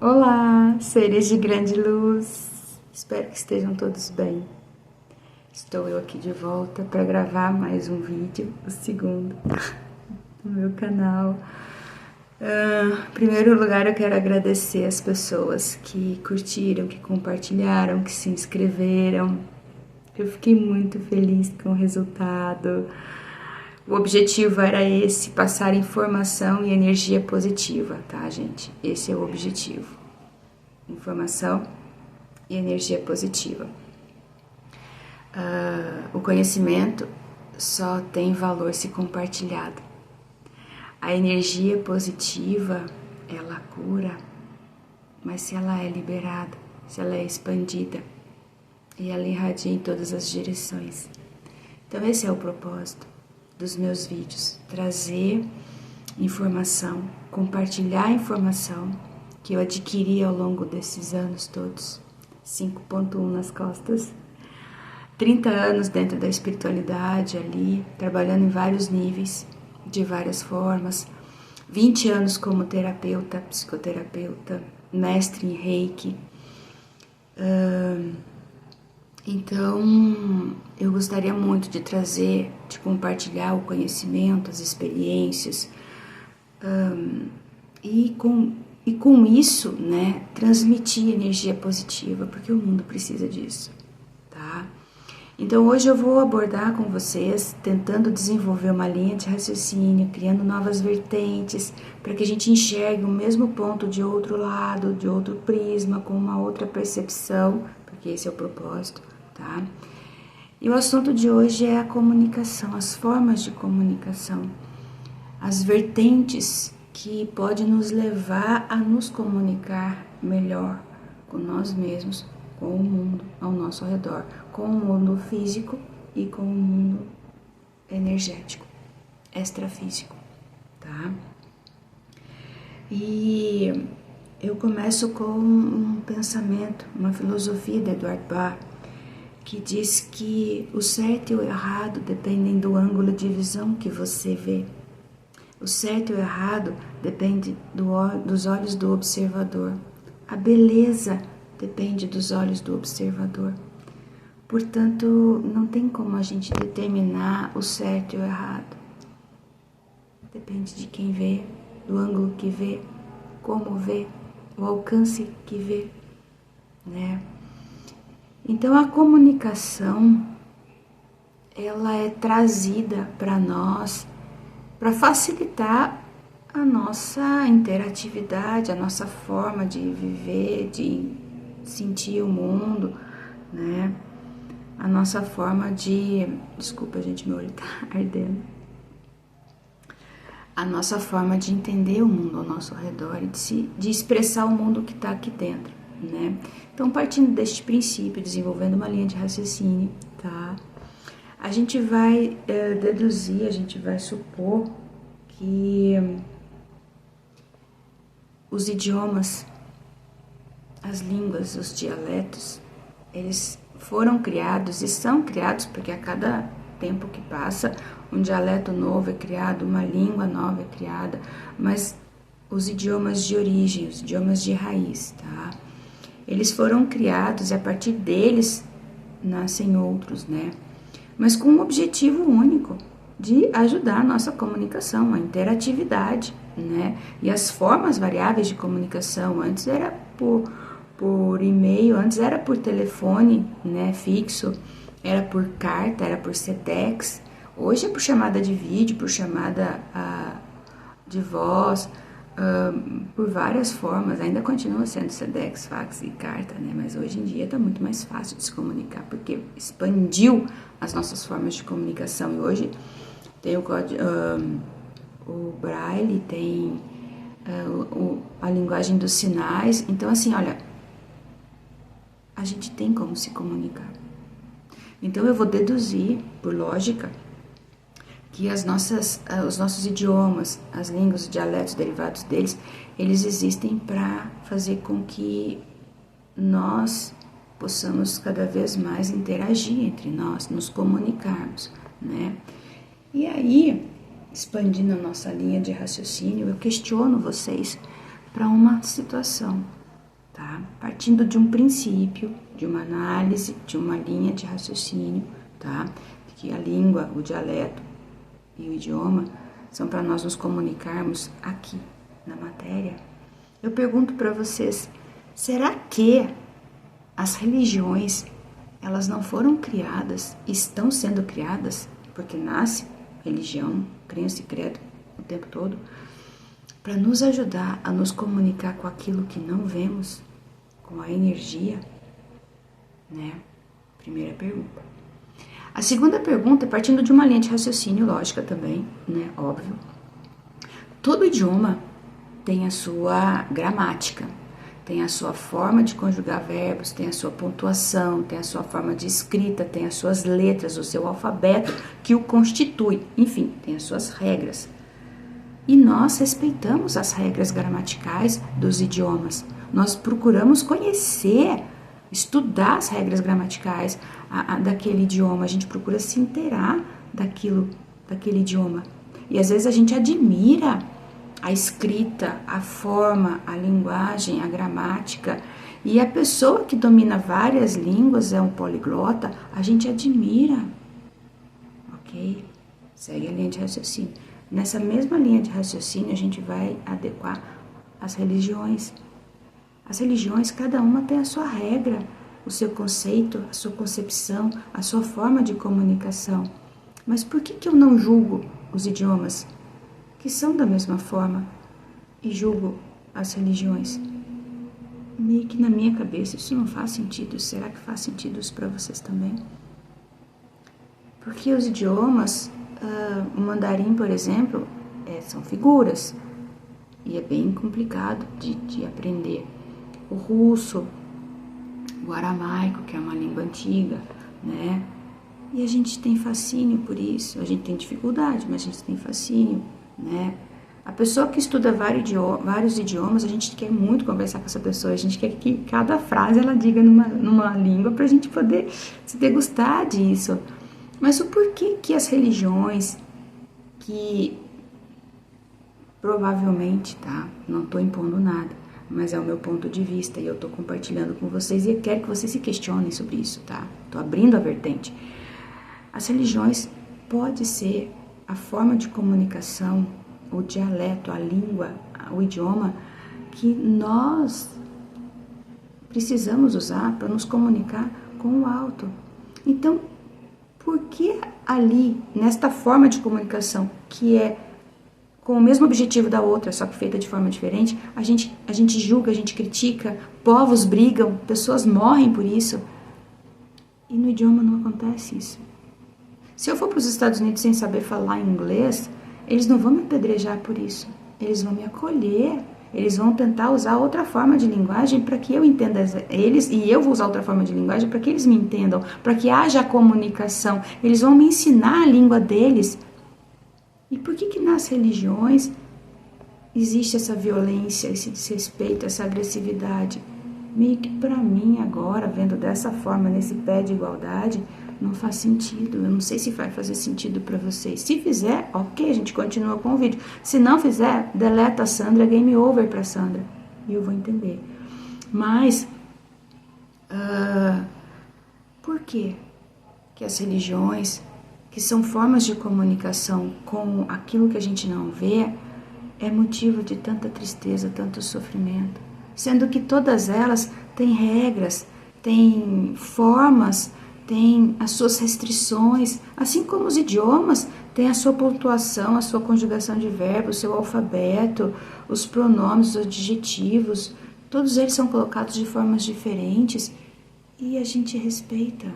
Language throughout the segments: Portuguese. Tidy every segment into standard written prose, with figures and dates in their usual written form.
Olá, seres de grande luz. Espero que estejam todos bem. Estou eu aqui de volta para gravar mais um vídeo, o segundo, no meu canal. Em primeiro lugar, eu quero agradecer as pessoas que curtiram, que compartilharam, que se inscreveram. Eu fiquei muito feliz com o resultado. O objetivo era esse, passar informação e energia positiva, tá, gente? Esse é o objetivo. Informação e energia positiva. O conhecimento só tem valor se compartilhado. A energia positiva, ela cura, mas se ela é liberada, se ela é expandida, e ela irradia em todas as direções. Então esse é o propósito dos meus vídeos, trazer informação, compartilhar a informação que eu adquiri ao longo desses anos todos, 5.1 nas costas, 30 anos dentro da espiritualidade ali, trabalhando em vários níveis, de várias formas, 20 anos como terapeuta, psicoterapeuta, mestre em Reiki. Então, eu gostaria muito de trazer, de compartilhar o conhecimento, as experiências, e com isso, né, transmitir energia positiva, porque o mundo precisa disso, tá? Então, hoje eu vou abordar com vocês, tentando desenvolver uma linha de raciocínio, criando novas vertentes, para que a gente enxergue o mesmo ponto de outro lado, de outro prisma, com uma outra percepção, porque esse é o propósito, tá? E o assunto de hoje é a comunicação, as formas de comunicação, as vertentes que podem nos levar a nos comunicar melhor com nós mesmos, com o mundo ao nosso redor, com o mundo físico e com o mundo energético, extrafísico, tá? E eu começo com um pensamento, uma filosofia de Edward Bach, que diz que o certo e o errado dependem do ângulo de visão que você vê. O certo e o errado depende dos olhos do observador. A beleza depende dos olhos do observador. Portanto, não tem como a gente determinar o certo e o errado. Depende de quem vê, do ângulo que vê, como vê, o alcance que vê, né? Então, a comunicação, ela é trazida para nós para facilitar a nossa interatividade, a nossa forma de viver, de sentir o mundo, né? A nossa forma de... Desculpa, gente, meu olho tá ardendo. A nossa forma de entender o mundo ao nosso redor e de expressar o mundo que está aqui dentro, né? Então, partindo deste princípio, desenvolvendo uma linha de raciocínio, tá? A gente vai deduzir, a gente vai supor que os idiomas, as línguas, os dialetos, eles foram criados e são criados porque a cada tempo que passa, um dialeto novo é criado, uma língua nova é criada, mas os idiomas de origem, os idiomas de raiz, tá? Eles foram criados e a partir deles nascem outros, né? Mas com um objetivo único, de ajudar a nossa comunicação, a interatividade, né? E as formas variáveis de comunicação, antes era por e-mail, antes era por telefone, né, fixo, era por carta, era por Sedex, hoje é por chamada de vídeo, por chamada de voz, por várias formas, ainda continua sendo Sedex, fax e carta, né? Mas hoje em dia está muito mais fácil de se comunicar, porque expandiu as nossas formas de comunicação, e hoje tem o Braille, tem a linguagem dos sinais, então assim, olha, a gente tem como se comunicar. Então eu vou deduzir, por lógica, que os nossos idiomas, as línguas, os dialetos derivados deles, eles existem para fazer com que nós possamos cada vez mais interagir entre nós, nos comunicarmos, né? E aí, expandindo a nossa linha de raciocínio, eu questiono vocês para uma situação. tá? Partindo de um princípio, de uma análise, de uma linha de raciocínio, tá? Que a língua, o dialeto e o idioma são para nós nos comunicarmos aqui na matéria. Eu pergunto para vocês, será que as religiões, elas não foram criadas, estão sendo criadas, porque nasce religião, crença e credo o tempo todo, para nos ajudar a nos comunicar com aquilo que não vemos, com a energia, né? Primeira pergunta. A segunda pergunta, partindo de uma linha de raciocínio lógica também, né? Óbvio. Todo idioma tem a sua gramática, tem a sua forma de conjugar verbos, tem a sua pontuação, tem a sua forma de escrita, tem as suas letras, o seu alfabeto que o constitui, enfim, tem as suas regras. E nós respeitamos as regras gramaticais dos idiomas. Nós procuramos conhecer, estudar as regras gramaticais daquele idioma. A gente procura se inteirar daquele idioma. E às vezes a gente admira a escrita, a forma, a linguagem, a gramática. E a pessoa que domina várias línguas, é um poliglota, a gente admira. Ok? Segue a linha de raciocínio. Nessa mesma linha de raciocínio, a gente vai adequar as religiões. As religiões, cada uma tem a sua regra, o seu conceito, a sua concepção, a sua forma de comunicação. Mas por que eu não julgo os idiomas, que são da mesma forma, e julgo as religiões? Meio que na minha cabeça isso não faz sentido. Será que faz sentido isso para vocês também? Porque os idiomas, o mandarim, por exemplo, são figuras, e é bem complicado de aprender. O russo, o aramaico, que é uma língua antiga, né? E a gente tem fascínio por isso. A gente tem dificuldade, mas a gente tem fascínio, né? A pessoa que estuda vários idiomas, a gente quer muito conversar com essa pessoa. A gente quer que cada frase ela diga numa língua para a gente poder se degustar disso. Mas o porquê que as religiões, que provavelmente, tá? Não estou impondo nada, mas é o meu ponto de vista e eu estou compartilhando com vocês e eu quero que vocês se questionem sobre isso, tá? Estou abrindo a vertente. As religiões pode ser a forma de comunicação, o dialeto, a língua, o idioma que nós precisamos usar para nos comunicar com o alto. Então, por que ali, nesta forma de comunicação, que é com o mesmo objetivo da outra, só que feita de forma diferente, a gente julga, a gente critica, povos brigam, pessoas morrem por isso. E no idioma não acontece isso. Se eu for para os Estados Unidos sem saber falar inglês, eles não vão me apedrejar por isso. Eles vão me acolher, eles vão tentar usar outra forma de linguagem para que eu entenda eles, e eu vou usar outra forma de linguagem para que eles me entendam, para que haja comunicação. Eles vão me ensinar a língua deles. E por que nas religiões existe essa violência, esse desrespeito, essa agressividade? Meio que para mim agora, vendo dessa forma, nesse pé de igualdade, não faz sentido. Eu não sei se vai fazer sentido para vocês. Se fizer, ok, a gente continua com o vídeo. Se não fizer, deleta a Sandra, game over para Sandra. E eu vou entender. Mas, por que as religiões, que são formas de comunicação com aquilo que a gente não vê, é motivo de tanta tristeza, tanto sofrimento? Sendo que todas elas têm regras, têm formas, têm as suas restrições, assim como os idiomas têm a sua pontuação, a sua conjugação de verbos, o seu alfabeto, os pronomes, os adjetivos, todos eles são colocados de formas diferentes e a gente respeita.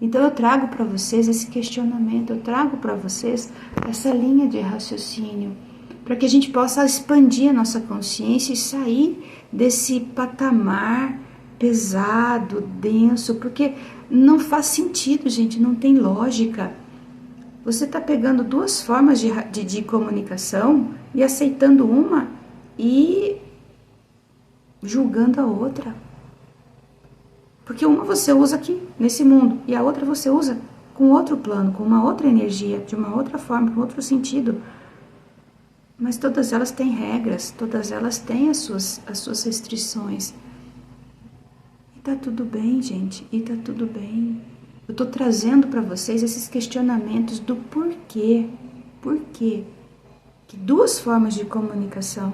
Então eu trago para vocês esse questionamento, eu trago para vocês essa linha de raciocínio, para que a gente possa expandir a nossa consciência e sair desse patamar pesado, denso, porque não faz sentido, gente, não tem lógica. Você está pegando duas formas de comunicação e aceitando uma e julgando a outra. Porque uma você usa aqui, nesse mundo, e a outra você usa com outro plano, com uma outra energia, de uma outra forma, com outro sentido. Mas todas elas têm regras, todas elas têm as suas restrições. E tá tudo bem, gente, e tá tudo bem. Eu tô trazendo para vocês esses questionamentos do porquê. Por quê? Que duas formas de comunicação,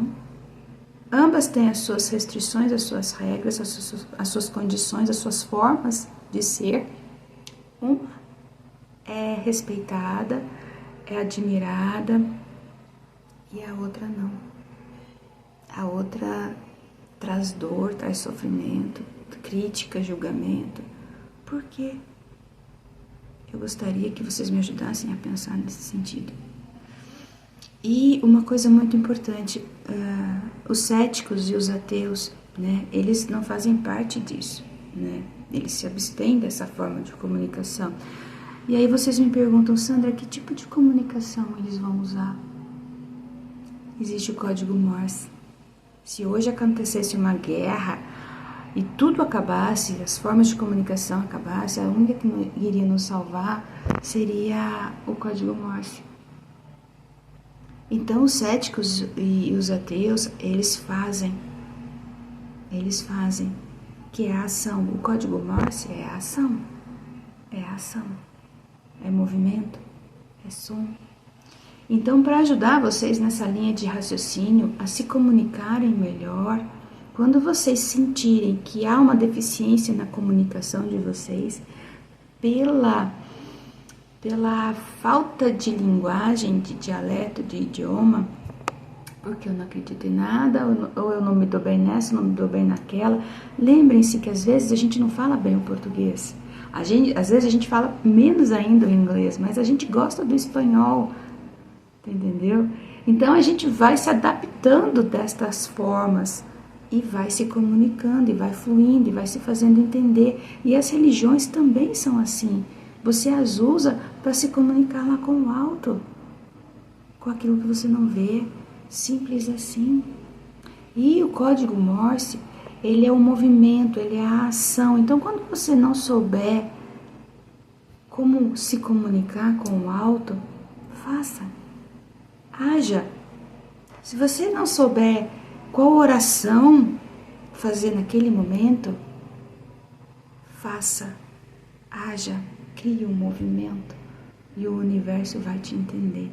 ambas têm as suas restrições, as suas regras, as suas condições, as suas formas de ser. Uma é respeitada, é admirada, e a outra não. A outra traz dor, traz sofrimento, crítica, julgamento. Por quê? Eu gostaria que vocês me ajudassem a pensar nesse sentido. E uma coisa muito importante, os céticos e os ateus, né, eles não fazem parte disso, né? Eles se abstêm dessa forma de comunicação. E aí vocês me perguntam, Sandra, que tipo de comunicação eles vão usar? Existe o código Morse. Se hoje acontecesse uma guerra e tudo acabasse, as formas de comunicação acabassem, a única que iria nos salvar seria o código Morse. Então os céticos e os ateus, eles fazem, que é a ação. O código Morse é a ação, é movimento, é som. Então, para ajudar vocês nessa linha de raciocínio a se comunicarem melhor, quando vocês sentirem que há uma deficiência na comunicação de vocês, pela falta de linguagem, de dialeto, de idioma, porque eu não acredito em nada, ou eu não me dou bem nessa, não me dou bem naquela, lembrem-se que às vezes a gente não fala bem o português. Às vezes a gente fala menos ainda o inglês, mas a gente gosta do espanhol, entendeu? Então a gente vai se adaptando destas formas e vai se comunicando, e vai fluindo, e vai se fazendo entender. E as religiões também são assim. Você as usa para se comunicar lá com o alto, com aquilo que você não vê, simples assim. E o código Morse, ele é o movimento, ele é a ação. Então, quando você não souber como se comunicar com o alto, faça, haja. Se você não souber qual oração fazer naquele momento, faça, haja, crie um movimento e o universo vai te entender.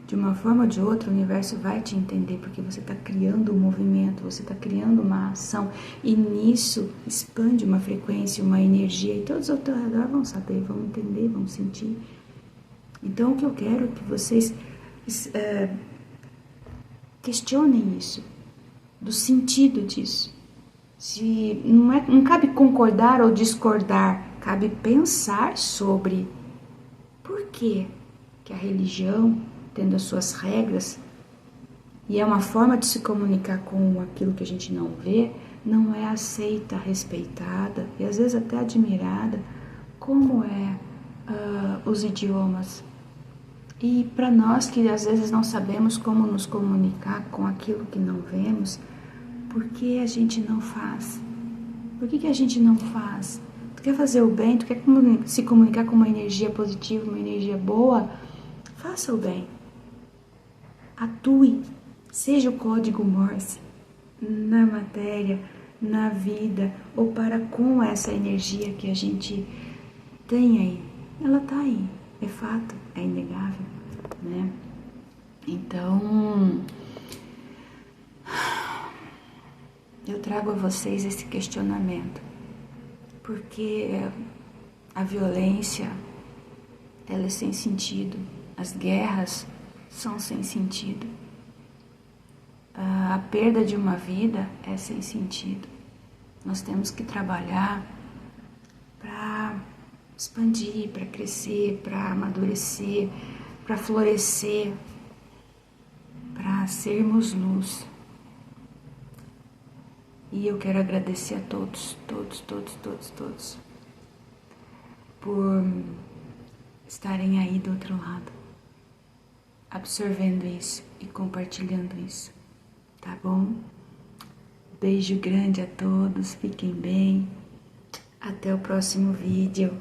De uma forma ou de outra, o universo vai te entender, porque você está criando um movimento, você está criando uma ação, e nisso expande uma frequência, uma energia, e todos ao teu redor vão saber, vão entender, vão sentir. Então, o que eu quero é que vocês questionem isso, do sentido disso. Se não cabe concordar ou discordar, cabe pensar sobre por que a religião, tendo as suas regras, e é uma forma de se comunicar com aquilo que a gente não vê, não é aceita, respeitada e às vezes até admirada, como os idiomas. E para nós que às vezes não sabemos como nos comunicar com aquilo que não vemos, por que a gente não faz? Por que a gente não faz? Tu quer fazer o bem, tu quer se comunicar com uma energia positiva, uma energia boa? Faça o bem. Atue. Seja o código Morse na matéria, na vida, ou para com essa energia que a gente tem aí. Ela tá aí, é fato, é inegável, né? Então, eu trago a vocês esse questionamento, porque a violência, ela é sem sentido, as guerras são sem sentido, a perda de uma vida é sem sentido. Nós temos que trabalhar para expandir, para crescer, para amadurecer, para florescer, para sermos luz. E eu quero agradecer a todos, por estarem aí do outro lado, absorvendo isso e compartilhando isso, tá bom? Beijo grande a todos, fiquem bem, até o próximo vídeo.